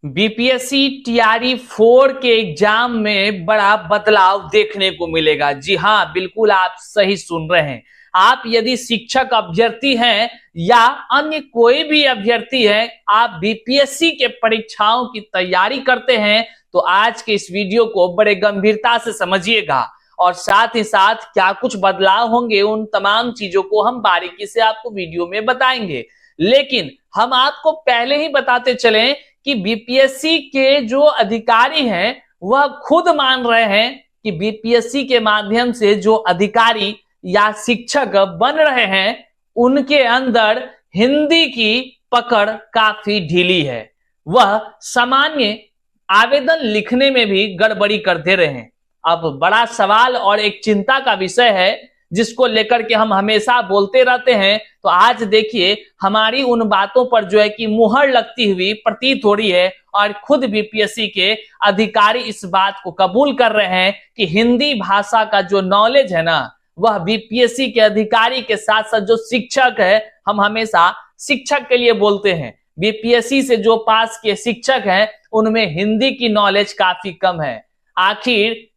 BPSC TRE 4 के exam में बड़ा बदलाव देखने को मिलेगा। जी हां, बिल्कुल आप सही सुन रहे हैं। आप यदि शिक्षक अभ्यर्थी हैं या अन्य कोई भी अभ्यर्थी है, आप बीपीएससी के परीक्षाओं की तैयारी करते हैं, तो आज के इस वीडियो को बड़े गंभीरता से समझिएगा और साथ ही साथ क्या कुछ बदलाव होंगे, उन तमाम चीजों को हम बारीकी से आपको वीडियो में बताएंगे। लेकिन हम आपको पहले ही बताते चलें कि बीपीएससी के जो अधिकारी हैं वह खुद मान रहे हैं कि बीपीएससी के माध्यम से जो अधिकारी या शिक्षक बन रहे हैं उनके अंदर हिंदी की पकड़ काफी ढीली है। वह सामान्य आवेदन लिखने में भी गड़बड़ी कर दे रहे हैं। अब बड़ा सवाल और एक चिंता का विषय है जिसको लेकर के हम हमेशा बोलते रहते हैं। तो आज देखिए हमारी उन बातों पर जो है कि मुहर लगती हुई प्रतीत हो रही है और खुद बीपीएससी के अधिकारी इस बात को कबूल कर रहे हैं कि हिंदी भाषा का जो नॉलेज है ना, वह बीपीएससी के अधिकारी के साथ साथ जो शिक्षक है, हम हमेशा शिक्षक के लिए बोलते हैं, बीपीएससी से जो पास के शिक्षक हैं उनमें हिंदी की नॉलेज काफी कम है। आखिर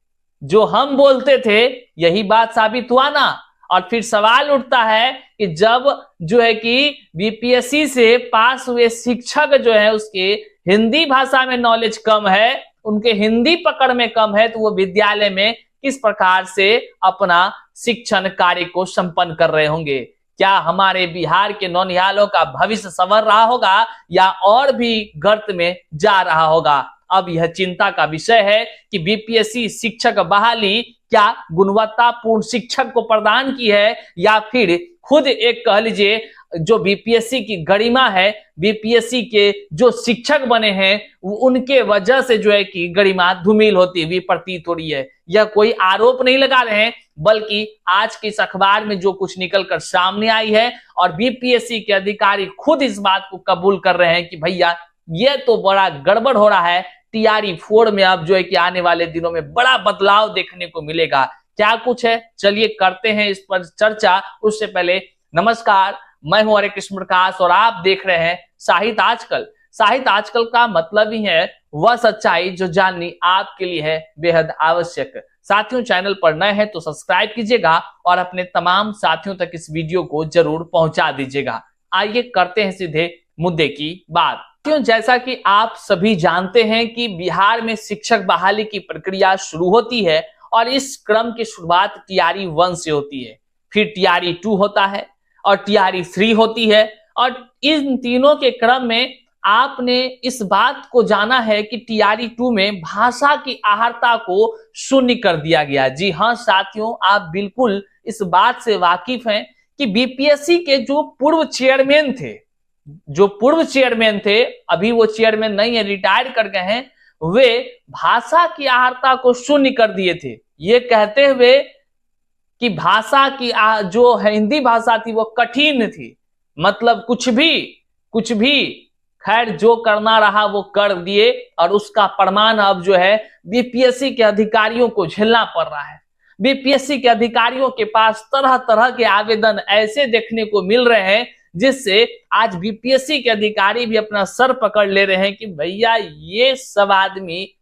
जो हम बोलते थे यही बात साबित हुआ ना। और फिर सवाल उठता है कि जब जो है कि बीपीएससी से पास हुए शिक्षक जो है उसके हिंदी भाषा में नॉलेज कम है, उनके हिंदी पकड़ में कम है, तो वो विद्यालय में किस प्रकार से अपना शिक्षण कार्य को संपन्न कर रहे होंगे। क्या हमारे बिहार के नौनिहालों का भविष्य संवर रहा होगा या और भी गर्त में जा रहा होगा। अब यह चिंता का विषय है कि बीपीएससी शिक्षक बहाली क्या गुणवत्तापूर्ण शिक्षक को प्रदान की है या फिर खुद एक कह लीजिए जो बीपीएससी की गरिमा है, बीपीएससी के जो शिक्षक बने हैं उनके वजह से जो है कि गरिमा धूमिल होती हुई प्रतीत हो रही है। यह कोई आरोप नहीं लगा रहे हैं, बल्कि आज के इस अखबार में जो कुछ निकलकर सामने आई है और बीपीएससी के अधिकारी खुद इस बात को कबूल कर रहे हैं कि भैया यह तो बड़ा गड़बड़ हो रहा है। टीआरई 4 में अब जो है कि आने वाले दिनों में बड़ा बदलाव देखने को मिलेगा। क्या कुछ है, चलिए करते हैं इस पर चर्चा। उससे पहले नमस्कार, मैं हूं हरे कृष्ण प्रकाश और आप देख रहे हैं साहित्य आजकल। साहित्य आजकल का मतलब ही है वह सच्चाई जो जाननी आपके लिए है बेहद आवश्यक। साथियों, चैनल पर नए हैं तो सब्सक्राइब कीजिएगा और अपने तमाम साथियों तक इस वीडियो को जरूर पहुंचा दीजिएगा। आइए करते हैं सीधे मुद्दे की बात। जैसा कि आप सभी जानते हैं कि बिहार में शिक्षक बहाली की प्रक्रिया शुरू होती है और इस क्रम की शुरुआत टीआरई 1 से होती है, फिर टीआरई 2 होता है और टीआरई 3 होती है। और इन तीनों के क्रम में आपने इस बात को जाना है कि टीआरई 2 में भाषा की आहर्ता को शून्य कर दिया गया। जी हां साथियों, आप बिल्कुल इस बात से वाकिफ हैं कि बीपीएससी के जो पूर्व चेयरमैन थे, अभी वो चेयरमैन नहीं है, रिटायर कर गए हैं, वे भाषा की आहर्ता को शून्य कर दिए थे, ये कहते हुए कि भाषा की जो हिंदी भाषा थी वो कठिन थी, मतलब कुछ भी खैर जो करना रहा वो कर दिए और उसका प्रमाण अब जो है बीपीएससी के अधिकारियों को झेलना पड़ रहा है। बीपीएससी के अधिकारियों के पास तरह तरह के आवेदन ऐसे देखने को मिल रहे हैं जिससे आज बीपीएससी के अधिकारी भी अपना सर पकड़ ले रहे हैं कि भैया ये सब आदमी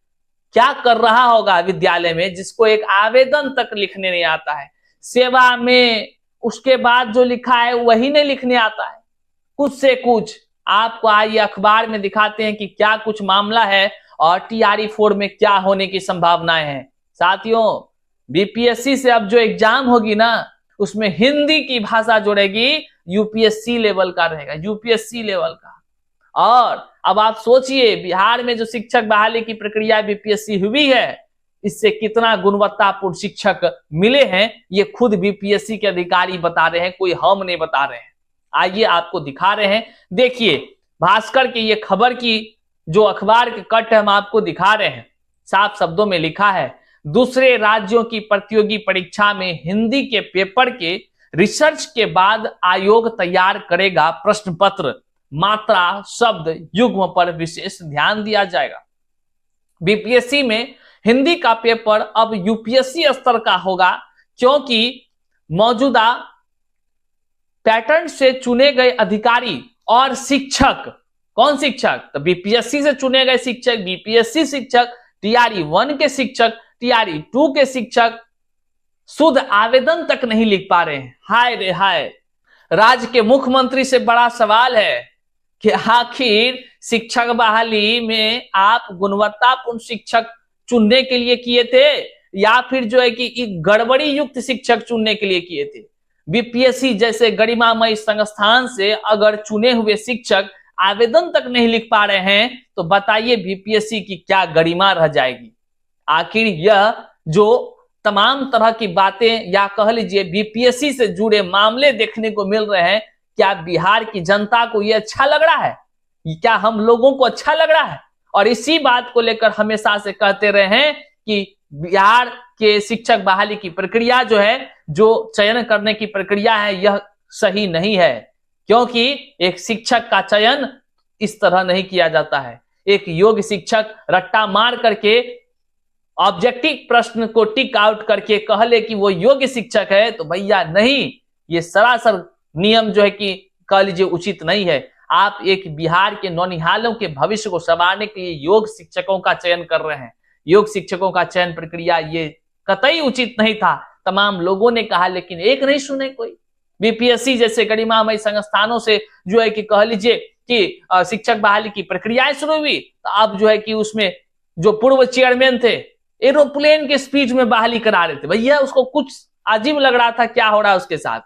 क्या कर रहा होगा विद्यालय में, जिसको एक आवेदन तक लिखने नहीं आता है, सेवा में उसके बाद जो लिखा है वही नहीं लिखने आता है। कुछ से कुछ आपको आइए अखबार में दिखाते हैं कि क्या कुछ मामला है और टीआरई 4 में क्या होने की संभावनाएं हैं। साथियों, बीपीएससी से अब जो एग्जाम होगी ना उसमें हिंदी की भाषा जोड़ेगी, यूपीएससी लेवल का रहेगा, यूपीएससी लेवल का। और अब आप सोचिए बिहार में जो शिक्षक बहाली की प्रक्रिया बीपीएससी हुई है, इससे कितना गुणवत्तापूर्ण शिक्षक मिले हैं, ये खुद बीपीएससी के अधिकारी बता रहे हैं, कोई हम नहीं बता रहे हैं। आइए आपको दिखा रहे हैं, देखिए भास्कर की ये खबर की जो अखबार के कट हम आपको दिखा रहे हैं, साफ शब्दों में लिखा है, दूसरे राज्यों की प्रतियोगी परीक्षा में हिंदी के पेपर के रिसर्च के बाद आयोग तैयार करेगा प्रश्न पत्र, मात्रा शब्द युग्म पर विशेष ध्यान दिया जाएगा। बीपीएससी में हिंदी का पेपर अब यूपीएससी स्तर का होगा क्योंकि मौजूदा पैटर्न से चुने गए अधिकारी और शिक्षक कौन शिक्षक? तो बीपीएससी से चुने गए शिक्षक, बीपीएससी शिक्षक, टीआरई 1 के शिक्षक, टीआरई 2 के शिक्षक शुद्ध आवेदन तक नहीं लिख पा रहे हैं। हाय रे हाय। राज्य के मुख्यमंत्री से बड़ा सवाल है कि आखिर शिक्षक बहाली में आप गुणवत्तापूर्ण शिक्षक चुनने के लिए किए थे या फिर जो है कि गड़बड़ी युक्त शिक्षक चुनने के लिए किए थे? बीपीएससी जैसे गरिमामय संस्थान से अगर चुने हुए शिक्षक आवेदन तक नहीं लिख पा रहे हैं तो बताइए बीपीएससी की क्या गरिमा रह जाएगी? आखिर यह जो तमाम तरह की बातें या कह लीजिए बीपीएससी से जुड़े मामले देखने को मिल रहे हैं, क्या बिहार की जनता को यह अच्छा लग रहा है? क्या हम लोगों को अच्छा लग रहा है? और इसी बात को लेकर हमेशा से कहते रहे हैं कि बिहार के शिक्षक बहाली की प्रक्रिया जो है, जो चयन करने की प्रक्रिया है, यह सही नहीं है, क्योंकि एक शिक्षक का चयन इस तरह नहीं किया जाता है। एक योग्य शिक्षक रट्टा मार करके ऑब्जेक्टिव प्रश्न को टिक आउट करके कह ले कि वो योग्य शिक्षक है, तो भैया नहीं, ये सरासर नियम जो है कि कह लीजिए उचित नहीं है। आप एक बिहार के नौनिहालों के भविष्य को संवारने के लिए योग्य शिक्षकों का चयन कर रहे हैं। योग्य शिक्षकों का चयन प्रक्रिया ये कतई उचित नहीं था, तमाम लोगों ने कहा, लेकिन एक नहीं सुने कोई। बीपीएससी जैसे गरिमामय संस्थानों से जो है कि कह लीजिए कि शिक्षक बहाली की प्रक्रियाएं शुरू हुई, तो अब जो है कि उसमें जो पूर्व चेयरमैन थे एरोप्लेन के स्पीड में बहाली करा रहे थे। भैया उसको कुछ अजीब लग रहा था, क्या हो रहा है उसके साथ,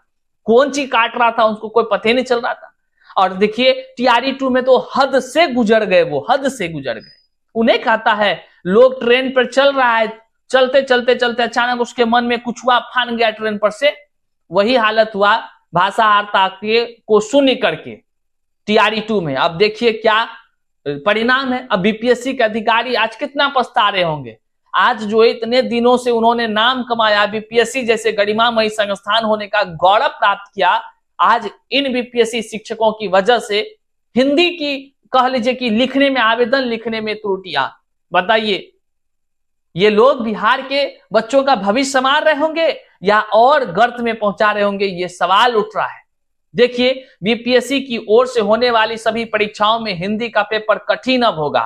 कौन चीज काट रहा था, उसको कोई पता ही नहीं चल रहा था। और देखिए टीआरई 2 में तो हद से गुजर गए, वो हद से गुजर गए। उन्हें कहता है लोग ट्रेन पर चल रहा है, चलते चलते चलते अचानक उसके मन में कुछ हुआ, फान गया ट्रेन पर से। वही हालत हुआ भाषाहारता को शून्य करके टीआरई 2 में। अब देखिए क्या परिणाम है। अब बीपीएससी के अधिकारी आज कितना पछता रहे होंगे। आज जो इतने दिनों से उन्होंने नाम कमाया, बीपीएससी जैसे गरिमामय संस्थान होने का गौरव प्राप्त किया, आज इन बीपीएससी शिक्षकों की वजह से हिंदी की कह लीजिए कि लिखने में, आवेदन लिखने में त्रुटियां। बताइए ये लोग बिहार के बच्चों का भविष्य संवार रहे होंगे या और गर्त में पहुंचा रहे होंगे, ये सवाल उठ रहा है। देखिए बीपीएससी की ओर से होने वाली सभी परीक्षाओं में हिंदी का पेपर कठिन अब होगा।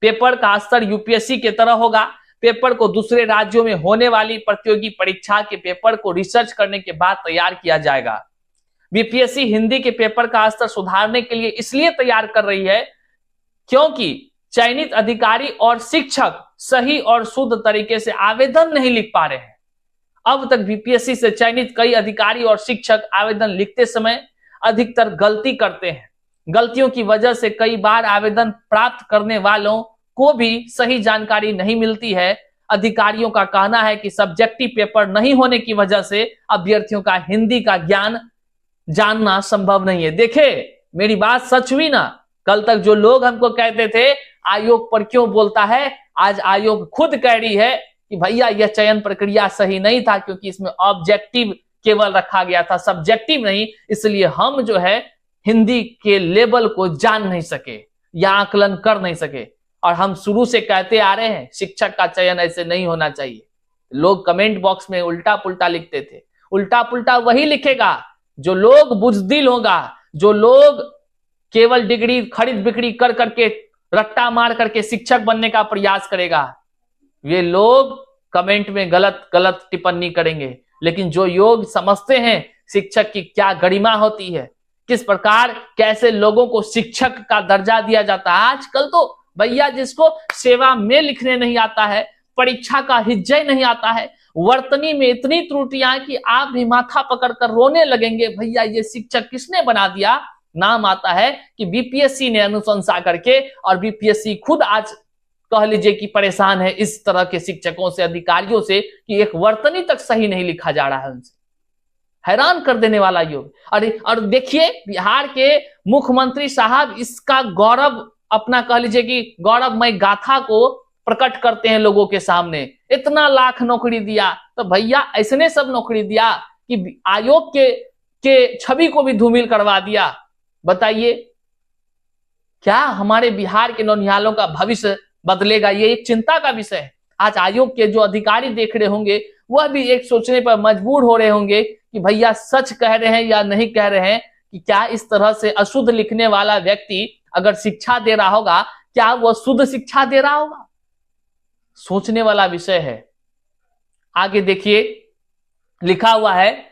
पेपर का स्तर यूपीएससी की तरह होगा। पेपर को दूसरे राज्यों में होने वाली प्रतियोगी परीक्षा के पेपर को रिसर्च करने के बाद तैयार किया जाएगा। बीपीएससी हिंदी के पेपर का स्तर सुधारने के लिए इसलिए तैयार कर रही है क्योंकि चयनित अधिकारी और शिक्षक सही और शुद्ध तरीके से आवेदन नहीं लिख पा रहे हैं। अब तक बीपीएससी से चयनित कई अधिकारी और शिक्षक आवेदन लिखते समय अधिकतर गलती करते हैं। गलतियों की वजह से कई बार आवेदन प्राप्त करने वालों को भी सही जानकारी नहीं मिलती है। अधिकारियों का कहना है कि सब्जेक्टिव पेपर नहीं होने की वजह से अभ्यर्थियों का हिंदी का ज्ञान जानना संभव नहीं है। देखे मेरी बात सच हुई ना। कल तक जो लोग हमको कहते थे आयोग पर क्यों बोलता है, आज आयोग खुद कह रही है कि भैया यह चयन प्रक्रिया सही नहीं था, क्योंकि इसमें ऑब्जेक्टिव केवल रखा गया था, सब्जेक्टिव नहीं। इसलिए हम जो है हिंदी के लेवल को जान नहीं सके या आकलन कर नहीं सके। और हम शुरू से कहते आ रहे हैं शिक्षक का चयन ऐसे नहीं होना चाहिए। लोग कमेंट बॉक्स में उल्टा पुल्टा लिखते थे। उल्टा पुल्टा वही लिखेगा जो लोग बुजदिल होगा, जो लोग केवल डिग्री खरीद बिक्री कर करके रट्टा मार करके शिक्षक बनने का प्रयास करेगा। वे लोग कमेंट में गलत गलत टिप्पणी करेंगे। लेकिन जो योग समझते हैं शिक्षक की क्या गरिमा होती है, किस प्रकार कैसे लोगों को शिक्षक का दर्जा दिया जाता है। आजकल तो भैया जिसको सेवा में लिखने नहीं आता है, परीक्षा का हिज्जे नहीं आता है, वर्तनी में इतनी त्रुटियां कि आप भी माथा पकड़कर रोने लगेंगे, भैया ये शिक्षक किसने बना दिया। नाम आता है कि बीपीएससी ने अनुशंसा करके, और बीपीएससी खुद आज कह लीजिए कि परेशान है इस तरह के शिक्षकों से, अधिकारियों से, कि एक वर्तनी तक सही नहीं लिखा जा रहा है उनसे। हैरान कर देने वाला योग। और देखिए बिहार के मुख्यमंत्री साहब इसका गौरव, अपना कह लीजिए कि गौरवमय गाथा को प्रकट करते हैं लोगों के सामने। इतना लाख नौकरी दिया, तो भैया ऐसने सब नौकरी दिया कि आयोग के छवि को भी धूमिल करवा दिया। बताइए क्या हमारे बिहार के नौनिहालों का भविष्य बदलेगा? ये एक चिंता का विषय है। आज आयोग के जो अधिकारी देख रहे होंगे वह भी एक सोचने पर मजबूर हो रहे होंगे कि भैया सच कह रहे हैं या नहीं कह रहे हैं, कि क्या इस तरह से अशुद्ध लिखने वाला व्यक्ति अगर शिक्षा दे रहा होगा, क्या वह शुद्ध शिक्षा दे रहा होगा? सोचने वाला विषय है। आगे देखिए, लिखा हुआ है,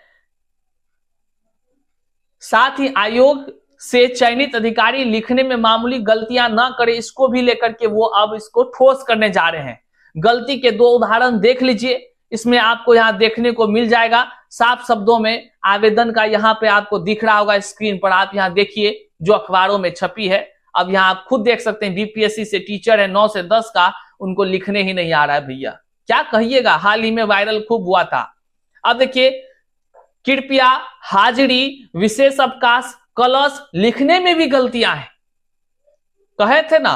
साथ ही आयोग से चयनित अधिकारी लिखने में मामूली गलतियां न करे, इसको भी लेकर के वो अब इसको ठोस करने जा रहे हैं। गलती के 2 उदाहरण देख लीजिए, इसमें आपको यहां देखने को मिल जाएगा साफ शब्दों में। आवेदन का यहां पे आपको दिख रहा होगा स्क्रीन पर, आप यहां देखिए जो अखबारों में छपी है। अब यहां आप खुद देख सकते हैं, बीपीएससी से टीचर है 9 से 10 का, उनको लिखने ही नहीं आ रहा है भैया, क्या कहिएगा। हाल ही में वायरल खूब हुआ था। अब देखिए, कृपया हाजिरी, विशेष अवकाश, कलश, लिखने में भी गलतियां हैं। कहे थे ना,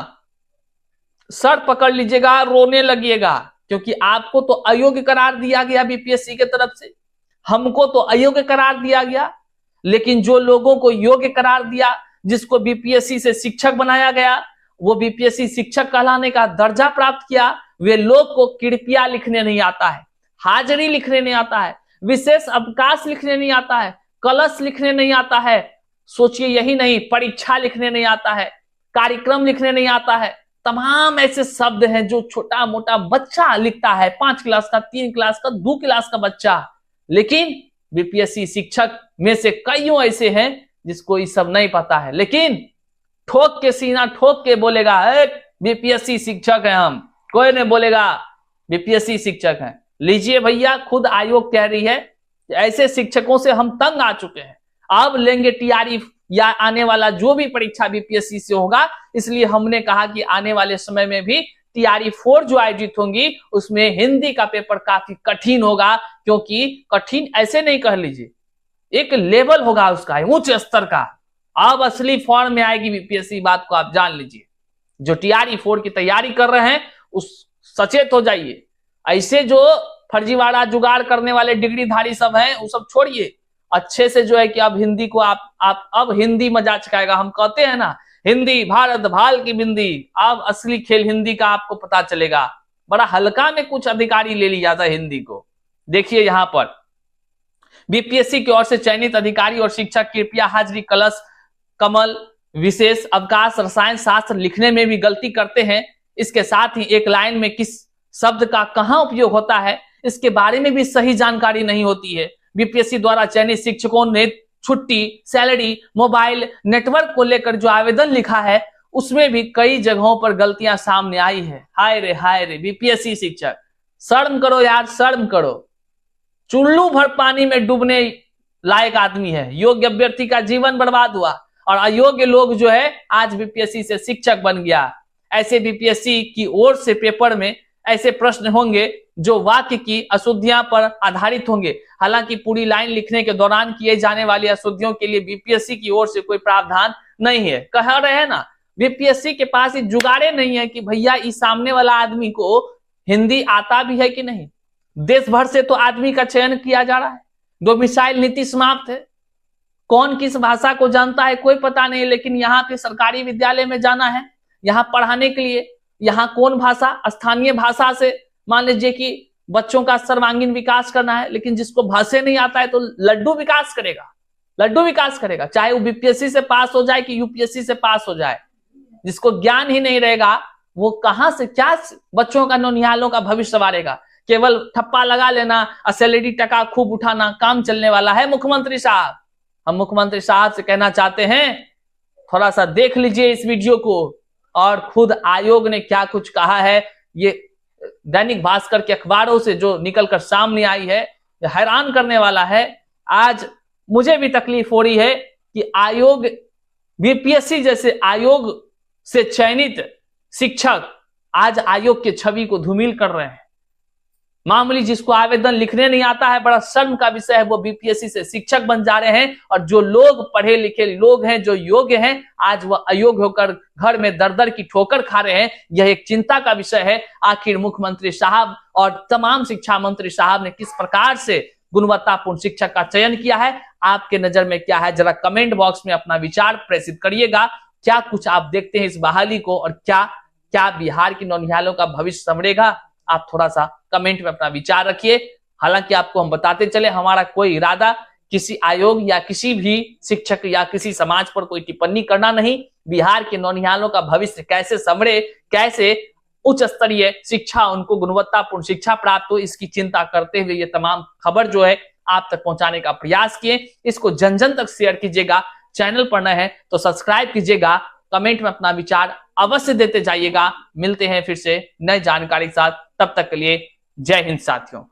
सर पकड़ लीजिएगा, रोने लगिएगा, क्योंकि आपको तो अयोग्य करार दिया गया बीपीएससी की तरफ से, हमको तो अयोग्य करार दिया गया। लेकिन जो लोगों को योग्य करार दिया, जिसको बीपीएससी से शिक्षक बनाया गया, वो बीपीएससी शिक्षक कहलाने का दर्जा प्राप्त किया, वे लोग को कृपया लिखने नहीं आता है, हाजिरी लिखने नहीं आता है, विशेष अवकाश लिखने नहीं आता है, कलश लिखने नहीं आता है। सोचिए, यही नहीं, परीक्षा लिखने नहीं आता है, कार्यक्रम लिखने नहीं आता है। तमाम ऐसे शब्द हैं जो छोटा मोटा बच्चा लिखता है, 5 क्लास का, 3 क्लास का, 2 क्लास का बच्चा। लेकिन बीपीएससी शिक्षक में से कईयों ऐसे हैं जिसको ये सब नहीं पता है, लेकिन ठोक के सीना ठोक के बोलेगा, बीपीएससी शिक्षक है हम। कोई नहीं बोलेगा बीपीएससी शिक्षक है। लीजिए भैया, खुद आयोग कह रही है कि ऐसे शिक्षकों से हम तंग आ चुके हैं, अब लेंगे टीआरई या आने वाला जो भी परीक्षा बीपीएससी से होगा। इसलिए हमने कहा कि आने वाले समय में भी टीआरई 4 जो आयोजित होंगी, उसमें हिंदी का पेपर काफी कठिन होगा। क्योंकि कठिन ऐसे नहीं कह लीजिए, एक लेवल होगा उसका, उच्च स्तर का। अब असली फॉर्म में आएगी बीपीएससी, बात को आप जान लीजिए। जो टीआरई 4 की तैयारी कर रहे हैं, उस सचेत हो जाइए। ऐसे जो फर्जीवाड़ा जुगाड़ करने वाले डिग्रीधारी सब हैं, वो सब छोड़िए। अच्छे से जो है कि अब हिंदी को आप अब हिंदी मजा चकाएगा। हम कहते हैं ना, हिंदी भारत भाल की बिंदी, अब असली खेल हिंदी का आपको पता चलेगा। बड़ा हल्का में कुछ अधिकारी ले लिया था हिंदी को। देखिए यहां पर, बीपीएससी की ओर से चयनित अधिकारी और शिक्षक कृपया हाजिरी, कलश, कमल, विशेष अवकाश, रसायन शास्त्र लिखने में भी गलती करते हैं। इसके साथ ही एक लाइन में किस शब्द का कहां उपयोग होता है, इसके बारे में भी सही जानकारी नहीं होती है। बीपीएससी द्वारा चयनित शिक्षकों ने छुट्टी, सैलरी, मोबाइल नेटवर्क को लेकर जो आवेदन लिखा है, उसमें भी कई जगहों पर गलतियां सामने आई है। हाय रे बीपीएससी शिक्षक, शर्म करो यार, शर्म करो। चुल्लू भर पानी में डूबने लायक आदमी है। योग्य अभ्यर्थी का जीवन बर्बाद हुआ और अयोग्य लोग जो है आज बीपीएससी से शिक्षक बन गया। ऐसे बीपीएससी की ओर से पेपर में ऐसे प्रश्न होंगे जो वाक्य की अशुद्धियां पर आधारित होंगे। हालांकि पूरी लाइन लिखने के दौरान किए जाने वाली अशुद्धियों के लिए बीपीएससी की ओर से कोई प्रावधान नहीं है। कह रहे हैं ना, बीपीएससी के पास ये जुगाड़े नहीं है कि भैया इस सामने वाला आदमी को हिंदी आता भी है कि नहीं। देश भर से तो आदमी का चयन किया जा रहा है, डोमिसाइल नीति समाप्त है, कौन किस भाषा को जानता है कोई पता नहीं। लेकिन यहाँ पे सरकारी विद्यालय में जाना है, यहाँ पढ़ाने के लिए, यहाँ कौन भाषा, स्थानीय भाषा से मान लीजिए कि बच्चों का सर्वांगीण विकास करना है। लेकिन जिसको भाषा नहीं आता है तो लड्डू विकास करेगा, लड्डू विकास करेगा, चाहे वो बीपीएससी से पास हो जाए कि यूपीएससी से पास हो जाए। जिसको ज्ञान ही नहीं रहेगा वो कहां से क्या बच्चों का, नौनिहालों का भविष्य संवारेगा। केवल ठप्पा लगा लेना, सैलरी टका खूब उठाना काम चलने वाला है मुख्यमंत्री साहब। हम मुख्यमंत्री साहब से कहना चाहते हैं, थोड़ा सा देख लीजिए इस वीडियो को, और खुद आयोग ने क्या कुछ कहा है। ये दैनिक भास्कर के अखबारों से जो निकलकर सामने आई है, हैरान करने वाला है। आज मुझे भी तकलीफ हो रही है कि आयोग, बीपीएससी जैसे आयोग से चयनित शिक्षक आज आयोग की छवि को धूमिल कर रहे हैं। मामूली जिसको आवेदन लिखने नहीं आता है, बड़ा शर्म का विषय है, वो बीपीएससी से शिक्षक बन जा रहे हैं। और जो लोग पढ़े लिखे लोग हैं, जो योग्य हैं, आज वह अयोग्य होकर घर में दर दर की ठोकर खा रहे हैं। यह एक चिंता का विषय है। आखिर मुख्यमंत्री साहब और तमाम शिक्षा मंत्री साहब ने किस प्रकार से गुणवत्तापूर्ण शिक्षक का चयन किया है, आपके नजर में क्या है, जरा कमेंट बॉक्स में अपना विचार प्रेषित करिएगा। क्या कुछ आप देखते हैं इस बहाली को, और क्या बिहार की नौनिहालों का भविष्य संवरेगा? आप थोड़ा सा कमेंट में अपना विचार रखिए। हालांकि आपको हम बताते चले, हमारा कोई इरादा किसी आयोग या किसी भी शिक्षक या किसी समाज पर कोई टिप्पणी करना नहीं। बिहार के नौनिहालों का भविष्य कैसे संवरे, कैसे उच्च स्तरीय शिक्षा, उनको गुणवत्तापूर्ण शिक्षा प्राप्त हो, इसकी चिंता करते हुए ये तमाम खबर जो है आप तक पहुंचाने का प्रयास किए। इसको जन जन तक शेयर कीजिएगा। चैनल पर नए हैं तो सब्सक्राइब कीजिएगा। कमेंट में अपना विचार अवश्य देते जाइएगा। मिलते हैं फिर से नई जानकारी के साथ, तब तक के लिए जय हिंद साथियों।